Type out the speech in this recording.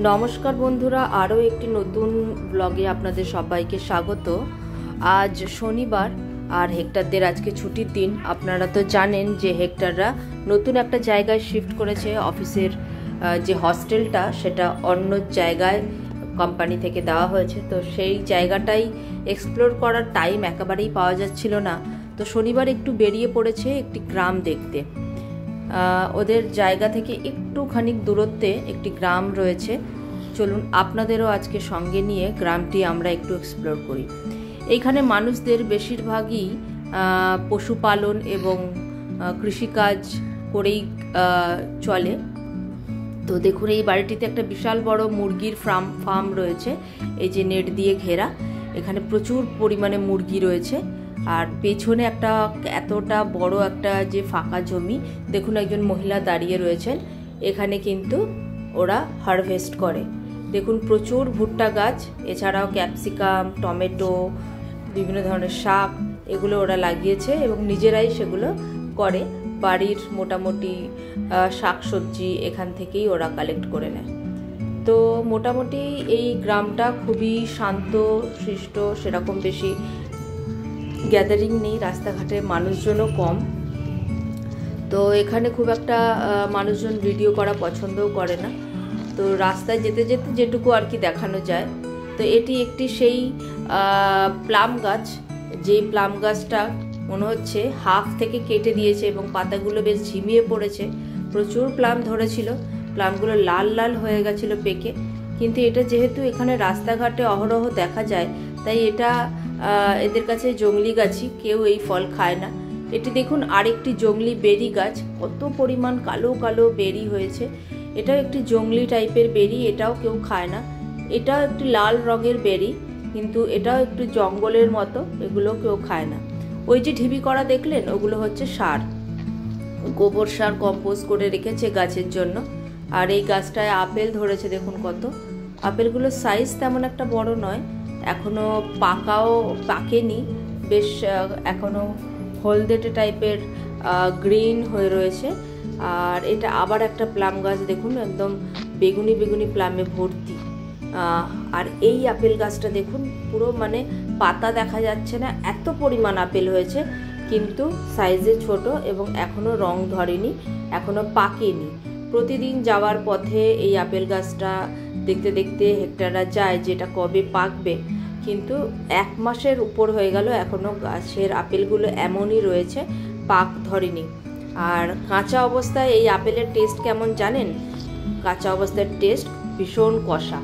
নমস্কার বন্ধুরা, আরও একটি নতুন ব্লগে আপনাদের সবাইকে স্বাগত। আজ শনিবার আর হেক্টরদের আজকে ছুটির দিন। আপনারা তো জানেন যে হেক্টররা নতুন একটা জায়গায় শিফট করেছে। অফিসের যে হস্টেলটা সেটা অন্য জায়গায় কোম্পানি থেকে দেওয়া হয়েছে, তো সেই জায়গাটাই এক্সপ্লোর করার টাইম একেবারেই পাওয়া যাচ্ছিল না। তো শনিবার একটু বেরিয়ে পড়েছে একটি গ্রাম দেখতে। ওদের জায়গা থেকে একটুখানি দূরত্বে একটি গ্রাম রয়েছে। চলুন আপনাদেরও আজকে সঙ্গে নিয়ে গ্রামটি আমরা একটু এক্সপ্লোর করি। এইখানে মানুষদের বেশিরভাগই পশুপালন এবং কৃষিকাজ করেই চলে। তো দেখুন, এই বাড়িটিতে একটা বিশাল বড় মুরগির ফার্ম রয়েছে, এই যে নেট দিয়ে ঘেরা। এখানে প্রচুর পরিমাণে মুরগি রয়েছে। আর পেছনে একটা এতটা বড় একটা যে ফাঁকা জমি, দেখুন একজন মহিলা দাঁড়িয়ে রয়েছেন। এখানে কিন্তু ওরা হারভেস্ট করে। দেখুন প্রচুর ভুট্টা গাছ, এছাড়াও ক্যাপসিকাম, টমেটো, বিভিন্ন ধরনের শাক, এগুলো ওরা লাগিয়েছে এবং নিজেরাই সেগুলো করে। বাড়ির মোটামুটি শাকসবজি এখান থেকেই ওরা কালেক্ট করে নেয়। তো মোটামুটি এই গ্রামটা খুবই শান্ত শিষ্ট, সেরকম বেশি গ্যাদারিং নেই, রাস্তাঘাটে মানুষজনও কম। তো এখানে খুব একটা মানুষজন ভিডিও করা পছন্দও করে না। তো রাস্তায় যেতে যেতে যেটুকু আর কি দেখানো যায়। তো এটি একটি সেই প্লাম গাছ, যেই প্লাম গাছটা মনে হচ্ছে হাফ থেকে কেটে দিয়েছে এবং পাতাগুলো বেশ ঝিমিয়ে পড়েছে। প্রচুর প্লাম ধরেছিল, প্লামগুলো লাল লাল হয়ে গেছিলো পেকে। কিন্তু এটা যেহেতু এখানে রাস্তাঘাটে অহরহ দেখা যায়, তাই এটা এদের কাছে জংলি গাছই, কেউ এই ফল খায় না। এটি দেখুন আরেকটি জংলি বেরি গাছ, কত পরিমাণ কালো কালো বেরি হয়েছে। এটাও একটি জংলি টাইপের বেরি, এটাও কেউ খায় না। এটাও একটি লাল রঙের বেরি, কিন্তু এটাও একটু জঙ্গলের মতো, এগুলো কেউ খায় না। ওই যে ঢিবি করা দেখলেন, ওগুলো হচ্ছে সার, গোবর সার কম্পোস্ট করে রেখেছে গাছের জন্য। আর এই গাছটায় আপেল ধরেছে, দেখুন কত। আপেলগুলোর সাইজ তেমন একটা বড় নয়, এখনো পাকেনি, বেশ এখনো হলদেটে টাইপের গ্রিন হয়ে রয়েছে। আর এটা আবার একটা প্লাম গাছ, দেখুন একদম বেগুনি বেগুনি প্লামে ভর্তি। আর এই আপেল গাছটা দেখুন, পুরো মানে পাতা দেখা যাচ্ছে না, এত পরিমাণ আপেল হয়েছে, কিন্তু সাইজে ছোট এবং এখনো রং ধরেনি, এখনো পাকেনি। প্রতিদিন যাওয়ার পথে এই আপেল গাছটা দেখতে দেখতে হেক্টররা যায় যেটা কবে পাকবে, কিন্তু 1 মাসের উপর হয়ে গেল, এখনো গাছের আপেলগুলো এমনই রয়েছে, পাক ধরেনি। আর কাঁচা অবস্থায় এই আপেলের টেস্ট কেমন জানেন? কাঁচা অবস্থার টেস্ট ভীষণ কষা।